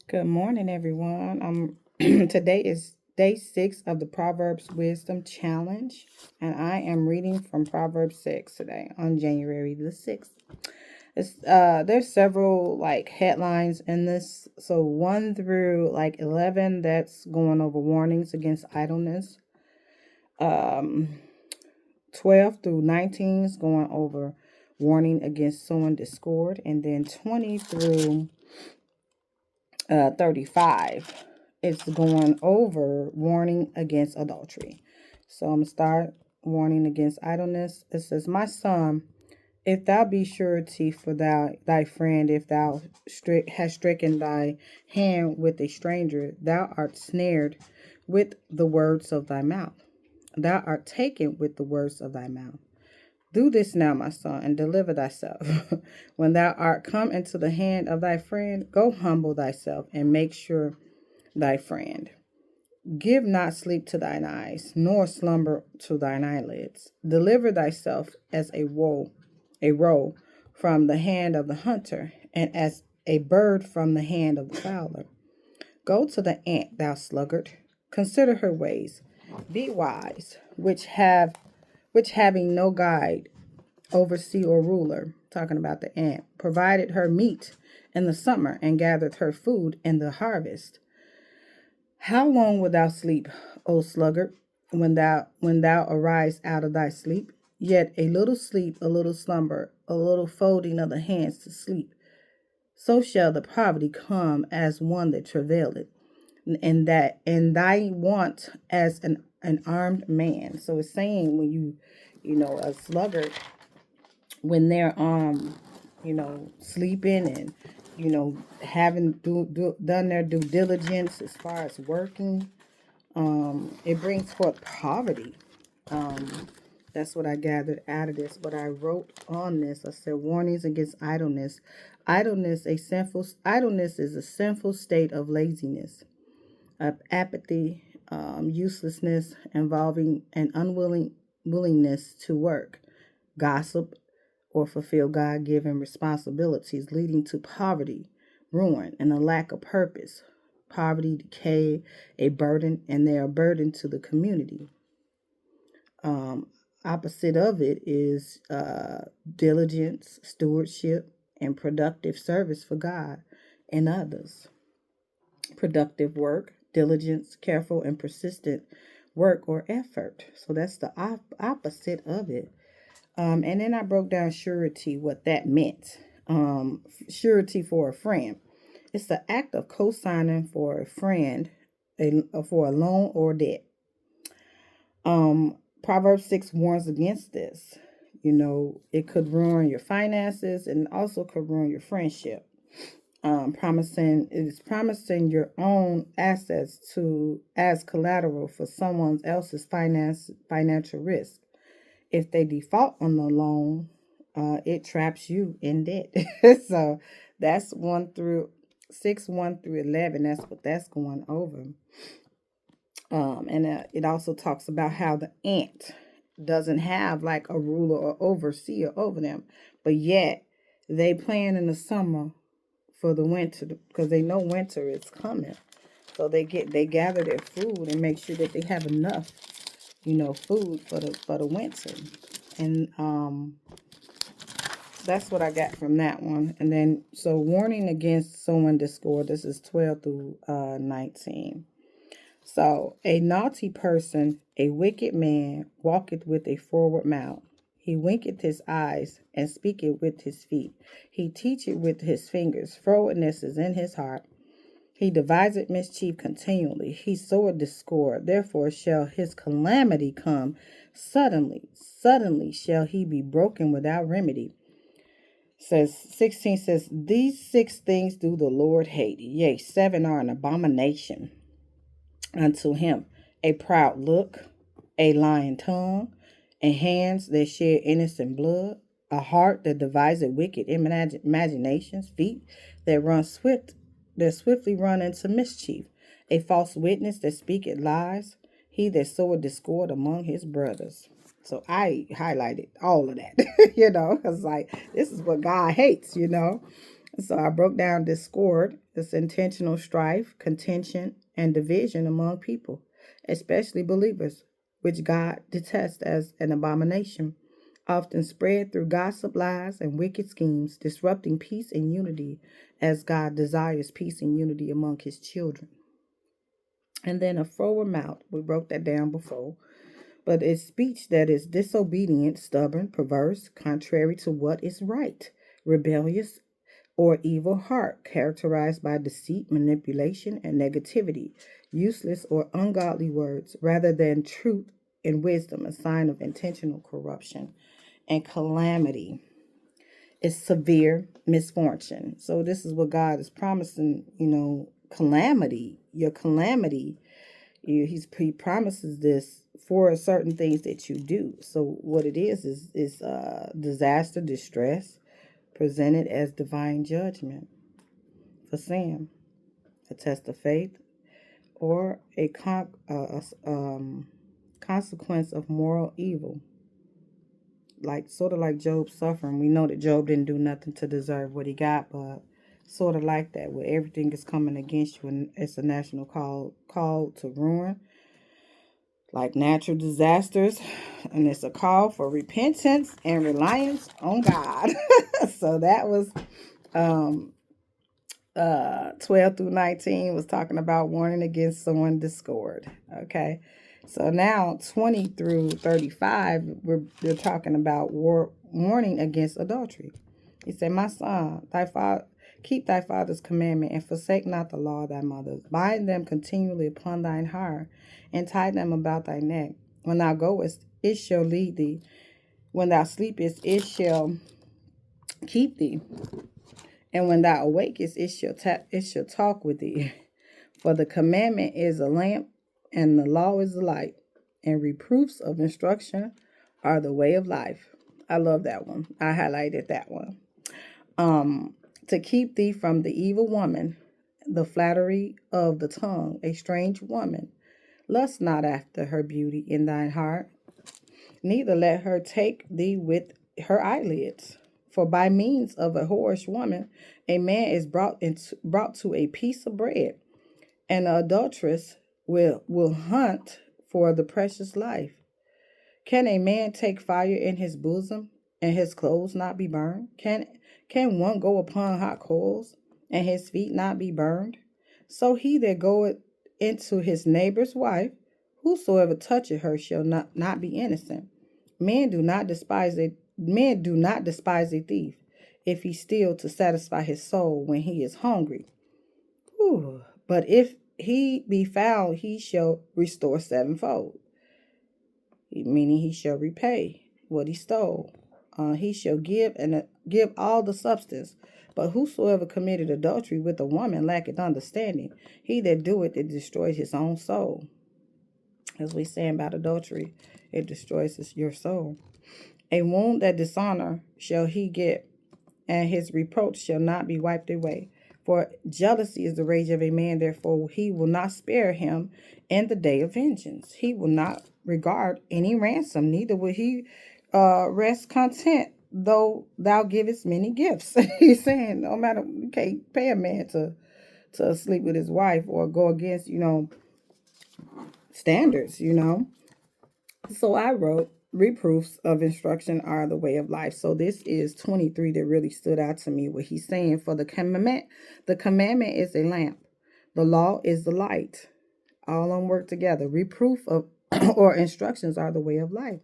Good morning, everyone. Today is day 6 of the Proverbs Wisdom Challenge, and I am reading from Proverbs 6 today on January the 6th. There's several headlines in this. So 1 through 11, that's going over warnings against idleness. 12 through 19 is going over warning against sowing discord, and then 20 through 35, it's going over warning against adultery. So I'm going to start warning against idleness. It says, "My son, if thou be surety for thy friend, if thou hast stricken thy hand with a stranger, thou art snared with the words of thy mouth. Thou art taken with the words of thy mouth. Do this now, my son, and deliver thyself. When thou art come into the hand of thy friend, go humble thyself and make sure thy friend. Give not sleep to thine eyes, nor slumber to thine eyelids. Deliver thyself as a roe from the hand of the hunter, and as a bird from the hand of the fowler. Go to the ant, thou sluggard. Consider her ways. Be wise, which having no guide, overseer, or ruler," talking about the ant, "provided her meat in the summer and gathered her food in the harvest. How long wilt thou sleep, O sluggard, when thou arise out of thy sleep? Yet a little sleep, a little slumber, a little folding of the hands to sleep. So shall the poverty come as one that travaileth, and thy want as an armed man." So it's saying when a sluggard, when they're sleeping and having done their due diligence as far as working, it brings forth poverty. That's what I gathered out of this. What I wrote on this, I said warnings against idleness. Idleness is a sinful state of laziness, of apathy, uselessness, involving an willingness to work, gossip, or fulfill God-given responsibilities, leading to poverty, ruin, and a lack of purpose. Poverty, decay, a burden, and they are a burden to the community. Opposite of it is diligence, stewardship, and productive service for God and others. Productive work, diligence, careful and persistent work or effort. So that's the opposite of it. And then I broke down surety, what that meant. Surety for a friend. It's the act of co-signing for a friend for a loan or debt. Proverbs 6 warns against this. It could ruin your finances and also could ruin your friendship. Promising your own assets as collateral for someone else's financial risk. If they default on the loan, it traps you in debt. So that's 1 through 11. That's what that's going over. And it also talks about how the ant doesn't have like a ruler or overseer over them, but yet they plan in the summer for the winter because they know winter is coming. So they gather their food and make sure that they have enough, food for the winter. And that's what I got from that one. And then, so warning against sowing discord. This is 12 through 19. So, a naughty person, a wicked man, walketh with a forward mouth. He winketh his eyes, and speaketh with his feet. He teacheth with his fingers. Frowardness is in his heart. He deviseth mischief continually. He soweth discord. Therefore shall his calamity come suddenly. Suddenly shall he be broken without remedy. 16 says, "These 6 things do the Lord hate. Yea, 7 are an abomination unto him: a proud look, a lying tongue, and hands that shed innocent blood, a heart that deviseth wicked imaginations, feet that swiftly run into mischief, a false witness that speaketh lies, he that soweth discord among his brothers." So I highlighted all of that, because this is what God hates, So I broke down discord. It's intentional strife, contention, and division among people, especially believers, which God detests as an abomination, often spread through gossip, lies, and wicked schemes, disrupting peace and unity as God desires peace and unity among his children. And then a froward mouth, we broke that down before, but it's speech that is disobedient, stubborn, perverse, contrary to what is right, rebellious, or evil heart, characterized by deceit, manipulation, and negativity, useless or ungodly words, rather than truth and wisdom, a sign of intentional corruption and calamity. It's severe misfortune. So this is what God is promising, calamity, your calamity. He promises this for certain things that you do. So what it is disaster, distress, presented as divine judgment for sin, a test of faith, or a consequence of moral evil. Sort of like Job's suffering. We know that Job didn't do nothing to deserve what he got, but sort of like that, where everything is coming against you, and it's a national call to ruin, like natural disasters, and it's a call for repentance and reliance on God. So that was 12 through 19 was talking about warning against sowing discord. Okay. So now 20 through 35, we're talking about warning against adultery. He said, my son, keep thy father's commandment and forsake not the law of thy mother. Bind them continually upon thine heart and tie them about thy neck. When thou goest, it shall lead thee. When thou sleepest, it shall keep thee. And when thou awakest, it shall talk with thee. For the commandment is a lamp, and the law is a light, and reproofs of instruction are the way of life. I love that one. I highlighted that one. To keep thee from the evil woman, the flattery of the tongue, a strange woman. Lust not after her beauty in thine heart, neither let her take thee with her eyelids. For by means of a whorish woman, a man is brought to a piece of bread, and the adulteress will hunt for the precious life. Can a man take fire in his bosom, and his clothes not be burned? Can one go upon hot coals, and his feet not be burned? So he that goeth into his neighbor's wife, whosoever toucheth her shall not be innocent. Men do not despise a thief, if he steal to satisfy his soul when he is hungry. Whew. But if he be found, he shall restore sevenfold, meaning he shall repay what he stole. He shall give all the substance. But whosoever committed adultery with a woman lacketh understanding. He that doeth it destroys his own soul. As we say about adultery, it destroys your soul. A wound that dishonor shall he get, and his reproach shall not be wiped away. For jealousy is the rage of a man, therefore he will not spare him in the day of vengeance. He will not regard any ransom, neither will he rest content, though thou givest many gifts. He's saying no matter, you can't pay a man to sleep with his wife or go against, standards, So I wrote, reproofs of instruction are the way of life. So this is 23 that really stood out to me, what he's saying. For the commandment is a lamp. The law is the light. All of them work together. Reproof of or instructions are the way of life.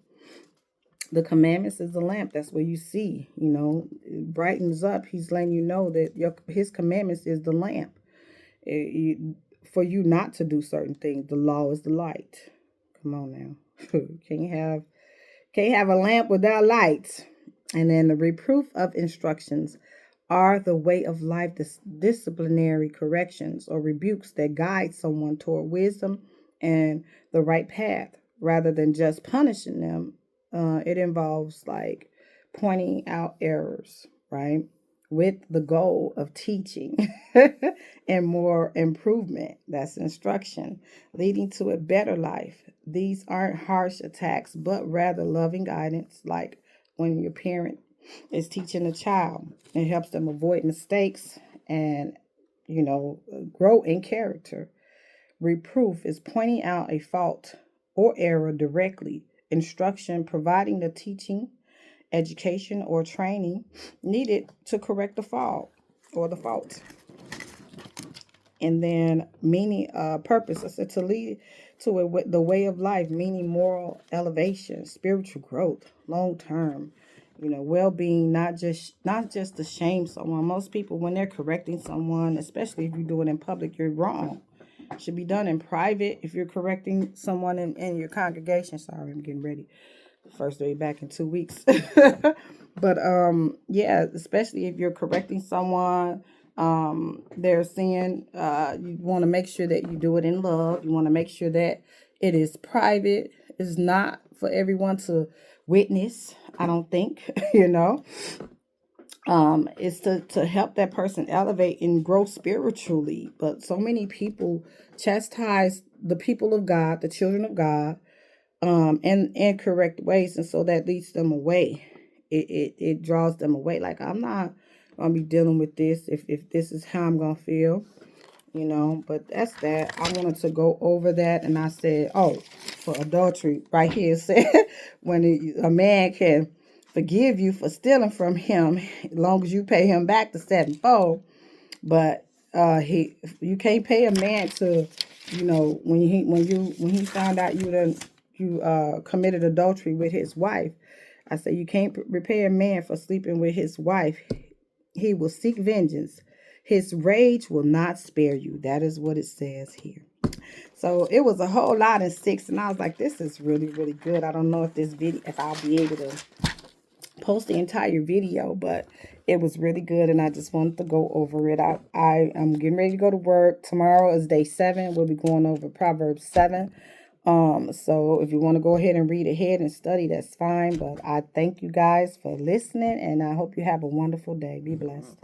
The commandments is the lamp. That's where you see, it brightens up. He's letting you know that his commandments is the lamp. For you not to do certain things. The law is the light. Come on now. Can't have a lamp without light. And then the reproof of instructions are the way of life, disciplinary corrections or rebukes that guide someone toward wisdom and the right path, rather than just punishing them. It involves like pointing out errors, right? With the goal of teaching and more improvement. That's instruction, leading to a better life. These aren't harsh attacks, but rather loving guidance, like when your parent is teaching a child. It helps them avoid mistakes and grow in character. Reproof is pointing out a fault or error directly. Instruction, providing the teaching, education, or training needed to correct the fault or the fault. And then meaning, purpose, I said to lead to the way of life, meaning moral elevation, spiritual growth, long term, well-being, not just to shame someone. Most people, when they're correcting someone, especially if you do it in public, you're wrong. It should be done in private. If you're correcting someone in your congregation, sorry, I'm getting ready. First day back in 2 weeks. But yeah, especially if you're correcting someone, their sin, you want to make sure that you do it in love. You want to make sure that it is private. It's not for everyone to witness, I don't think. It's to help that person elevate and grow spiritually. But so many people chastise the people of God, the children of God, in incorrect ways, and so that leads them away. It draws them away. Like, I'm not gonna be dealing with this if this is how I'm gonna feel, But that's that. I wanted to go over that, and I said, oh, for adultery, right here it said when a man can forgive you for stealing from him, as long as you pay him back the sevenfold. But you can't pay a man to, when he found out you committed adultery with his wife. I say you can't repay a man for sleeping with his wife. He will seek vengeance. His rage will not spare you. That is what it says here. So it was a whole lot in 6, and I was like, this is really, really good. I don't know if I'll be able to post the entire video, but it was really good, and I just wanted to go over it. I am getting ready to go to work. Tomorrow is day 7. We'll be going over Proverbs 7. So if you want to go ahead and read ahead and study, that's fine. But I thank you guys for listening, and I hope you have a wonderful day. Be blessed.